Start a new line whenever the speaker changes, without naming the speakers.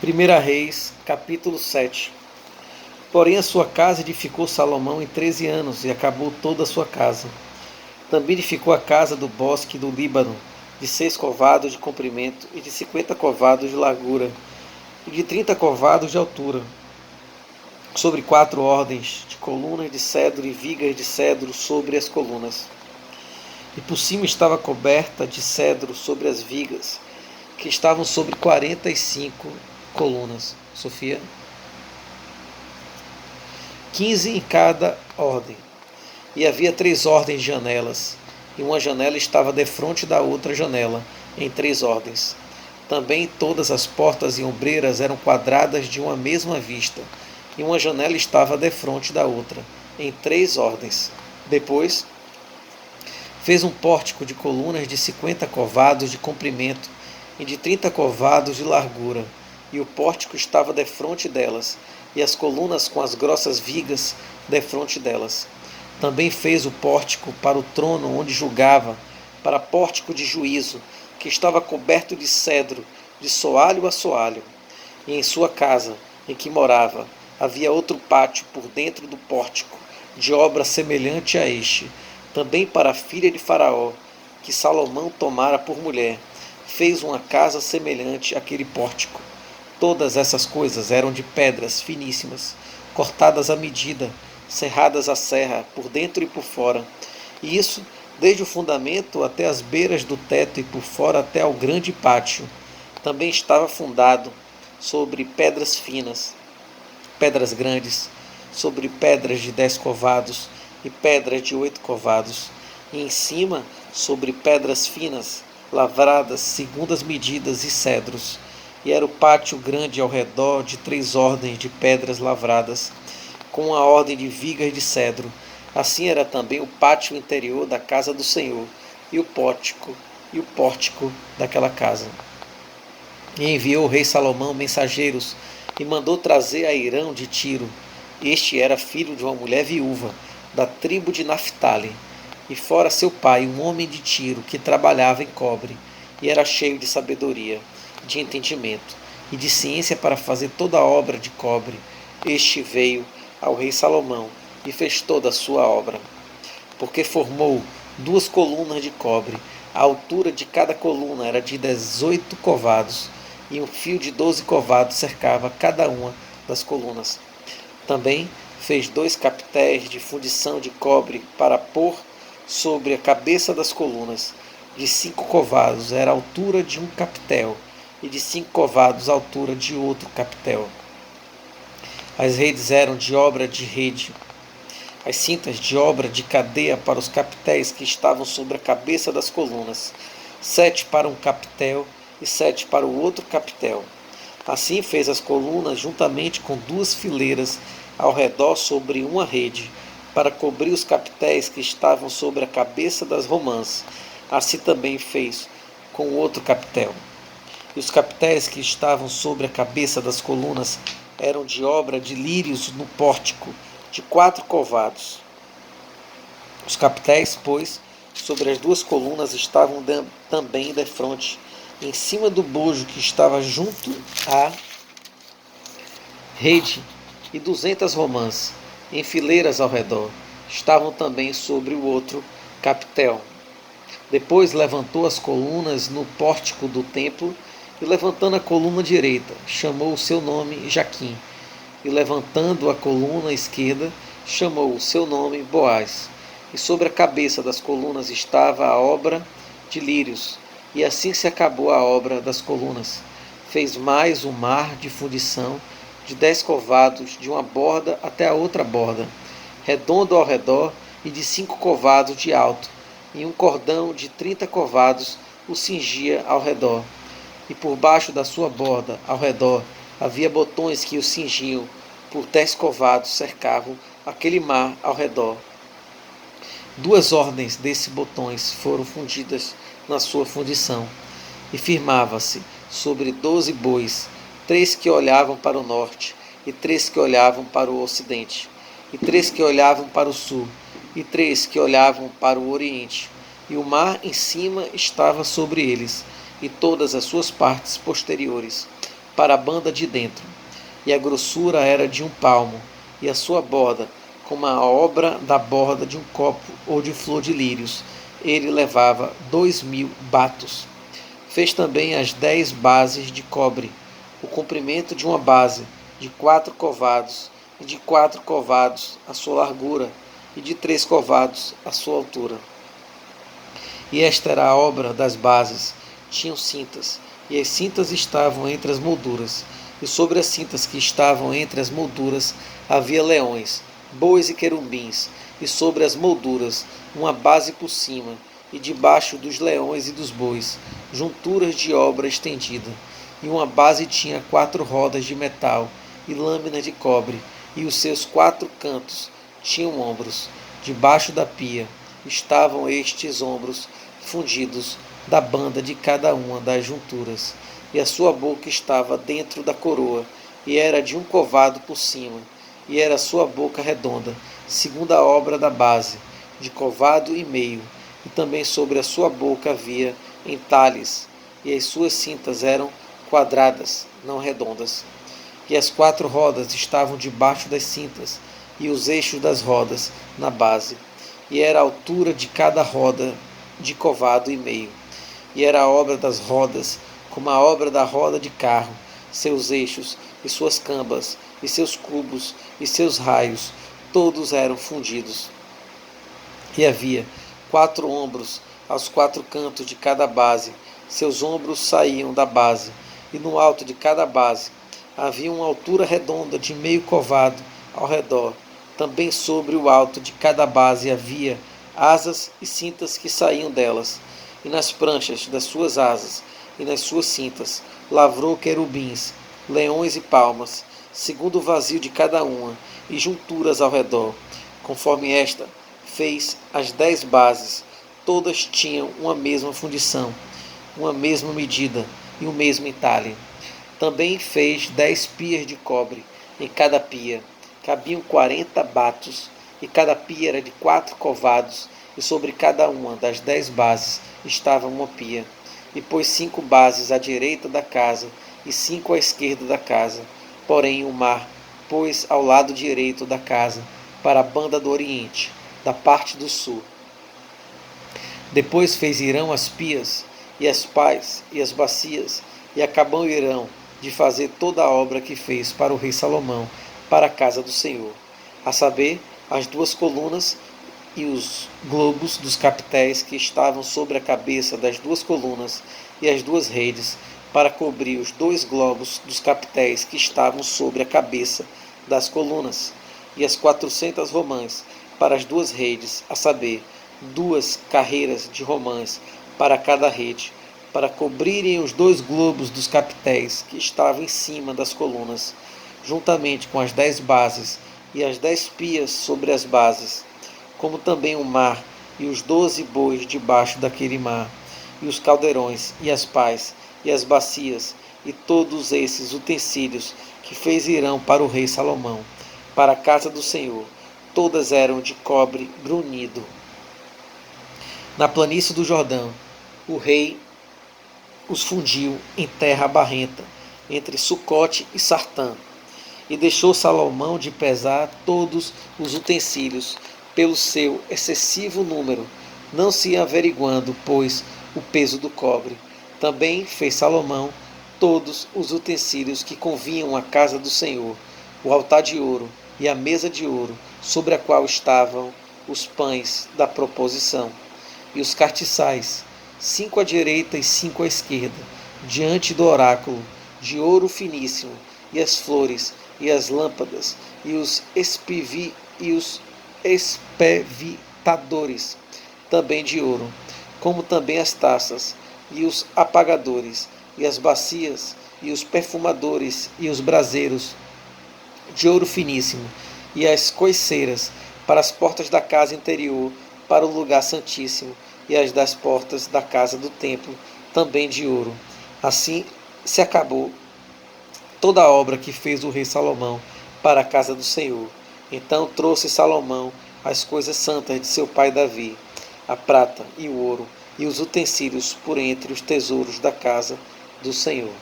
1 Reis, capítulo 7. Porém a sua casa edificou Salomão em 13 anos, e acabou toda a sua casa. Também edificou a casa do bosque do Líbano, de 6 covados de comprimento, e de 50 covados de largura, e de 30 covados de altura, sobre 4 ordens de colunas de cedro e vigas de cedro sobre as colunas. E por cima estava coberta de cedro sobre as vigas, que estavam sobre 45 colunas. Sofia. 15 em cada ordem. E havia 3 ordens de janelas, e uma janela estava defronte da outra janela, em 3 ordens. Também todas as portas e ombreiras eram quadradas de uma mesma vista, e uma janela estava defronte da outra, em 3 ordens. Depois fez um pórtico de colunas de 50 covados de comprimento e de 30 covados de largura, e o pórtico estava defronte delas, e as colunas com as grossas vigas defronte delas. Também fez o pórtico para o trono onde julgava, para pórtico de juízo, que estava coberto de cedro, de soalho a soalho. E em sua casa, em que morava, havia outro pátio por dentro do pórtico, de obra semelhante a este, também para a filha de Faraó, que Salomão tomara por mulher. Fez uma casa semelhante àquele pórtico. Todas essas coisas eram de pedras finíssimas, cortadas à medida, serradas à serra, por dentro e por fora. E isso desde o fundamento até as beiras do teto e por fora até ao grande pátio. Também estava fundado sobre pedras finas, pedras grandes, sobre pedras de 10 covados e pedras de 8 covados, e em cima sobre pedras finas, lavradas segundo as medidas e cedros. E era o pátio grande ao redor de 3 ordens de pedras lavradas, com a ordem de vigas de cedro. Assim era também o pátio interior da casa do Senhor, e o pórtico daquela casa. E enviou o rei Salomão mensageiros, e mandou trazer a Hirão de Tiro. Este era filho de uma mulher viúva, da tribo de Naphtali, e fora seu pai um homem de Tiro, que trabalhava em cobre, e era cheio de sabedoria, de entendimento e de ciência para fazer toda a obra de cobre. Este veio ao rei Salomão e fez toda a sua obra, porque formou 2 colunas de cobre. A altura de cada coluna era de 18 covados, e um fio de 12 covados cercava cada uma das colunas. Também fez 2 capitéis de fundição de cobre para pôr sobre a cabeça das colunas. De 5 covados era a altura de um capitel, e de 5 covados a altura de outro capitel. As redes eram de obra de rede, as cintas de obra de cadeia para os capitéis que estavam sobre a cabeça das colunas, 7 para um capitel e 7 para o outro capitel. Assim fez as colunas juntamente com 2 fileiras ao redor sobre uma rede, para cobrir os capitéis que estavam sobre a cabeça das romãs. Assim também fez com o outro capitel. E os capitéis que estavam sobre a cabeça das colunas eram de obra de lírios no pórtico, de 4 covados. Os capitéis, pois, sobre as 2 colunas estavam também defronte, em cima do bojo que estava junto à rede, e 200 romãs, em fileiras ao redor, estavam também sobre o outro capitel. Depois levantou as colunas no pórtico do templo, e levantando a coluna direita, chamou o seu nome Jaquim, e levantando a coluna esquerda, chamou o seu nome Boaz. E sobre a cabeça das colunas estava a obra de lírios, e assim se acabou a obra das colunas. Fez mais um mar de fundição de 10 covados, de uma borda até a outra borda, redondo ao redor e de 5 covados de alto, e um cordão de 30 covados o cingia ao redor. E por baixo da sua borda, ao redor, havia botões que o cingiam, por 10 covados cercavam aquele mar ao redor. 2 ordens desses botões foram fundidas na sua fundição, e firmava-se sobre 12 bois, 3 que olhavam para o norte, e 3 que olhavam para o ocidente, e 3 que olhavam para o sul, e 3 que olhavam para o oriente, e o mar em cima estava sobre eles, e todas as suas partes posteriores. para a banda de dentro, e a grossura era de 1 palmo, e a sua borda, como a obra da borda de um copo ou de flor de lírios. Ele levava 2000 batos. Fez também as 10 bases de cobre, o comprimento de uma base, de 4 covados, e de 4 covados a sua largura, e de 3 covados a sua altura. E esta era a obra das bases. Tinham cintas, e as cintas estavam entre as molduras, e sobre as cintas que estavam entre as molduras havia leões, bois e querubins, e sobre as molduras uma base por cima, e debaixo dos leões e dos bois, junturas de obra estendida. E uma base tinha 4 rodas de metal e lâminas de cobre, e os seus 4 cantos tinham ombros. Debaixo da pia estavam estes ombros fundidos da banda de cada uma das junturas, e a sua boca estava dentro da coroa, e era de 1 covado por cima, e era a sua boca redonda, segundo a obra da base, de covado e meio, e também sobre a sua boca havia entalhes, e as suas cintas eram quadradas, não redondas. E as 4 rodas estavam debaixo das cintas, e os eixos das rodas na base, e era a altura de cada roda de covado e meio. E era a obra das rodas, como a obra da roda de carro, seus eixos e suas cambas, e seus cubos e seus raios, todos eram fundidos. E havia 4 ombros aos 4 cantos de cada base, seus ombros saíam da base, e no alto de cada base havia uma altura redonda de meio covado ao redor. Também sobre o alto de cada base havia asas e cintas que saíam delas, e nas pranchas das suas asas e nas suas cintas lavrou querubins, leões e palmas, segundo o vazio de cada uma, e junturas ao redor. Conforme esta, fez as 10 bases, todas tinham uma mesma fundição, uma mesma medida e o mesmo entalhe. Também fez 10 pias de cobre, em cada pia cabiam 40 batos, e cada pia era de 4 covados, e sobre cada uma das 10 bases estava uma pia. E pôs 5 bases à direita da casa, e 5 à esquerda da casa. Porém o mar pôs ao lado direito da casa, para a banda do oriente, da parte do sul. Depois fez Irão as pias, e as pás, e as bacias, e acabou Irão de fazer toda a obra que fez para o rei Salomão, para a casa do Senhor, a saber, as 2 colunas e os globos dos capitéis que estavam sobre a cabeça das 2 colunas, e as 2 redes, para cobrir os 2 globos dos capitéis que estavam sobre a cabeça das colunas, e as 400 romãs para as 2 redes, a saber, 2 carreiras de romãs para cada rede, para cobrirem os 2 globos dos capitéis que estavam em cima das colunas, juntamente com as 10 bases e as 10 pias sobre as bases, como também o mar e os 12 bois debaixo daquele mar, e os caldeirões e as pás e as bacias, e todos esses utensílios que fez Irão para o rei Salomão, para a casa do Senhor, todas eram de cobre brunido. Na planície do Jordão, o rei os fundiu em terra barrenta, entre Sucote e Sartã, e deixou Salomão de pesar todos os utensílios pelo seu excessivo número, não se averiguando, pois, o peso do cobre. Também fez Salomão todos os utensílios que convinham à casa do Senhor, o altar de ouro e a mesa de ouro, sobre a qual estavam os pães da proposição, e os castiçais, 5 à direita e 5 à esquerda, diante do oráculo, de ouro finíssimo, e as flores, e as lâmpadas, e os espevitadores, também de ouro, como também as taças, e os apagadores, e as bacias, e os perfumadores, e os braseiros, de ouro finíssimo, e as coiceiras, para as portas da casa interior, para o lugar santíssimo, e as das portas da casa do templo, também de ouro. Assim se acabou toda a obra que fez o rei Salomão para a casa do Senhor. Então trouxe Salomão as coisas santas de seu pai Davi, a prata e o ouro, e os utensílios por entre os tesouros da casa do Senhor.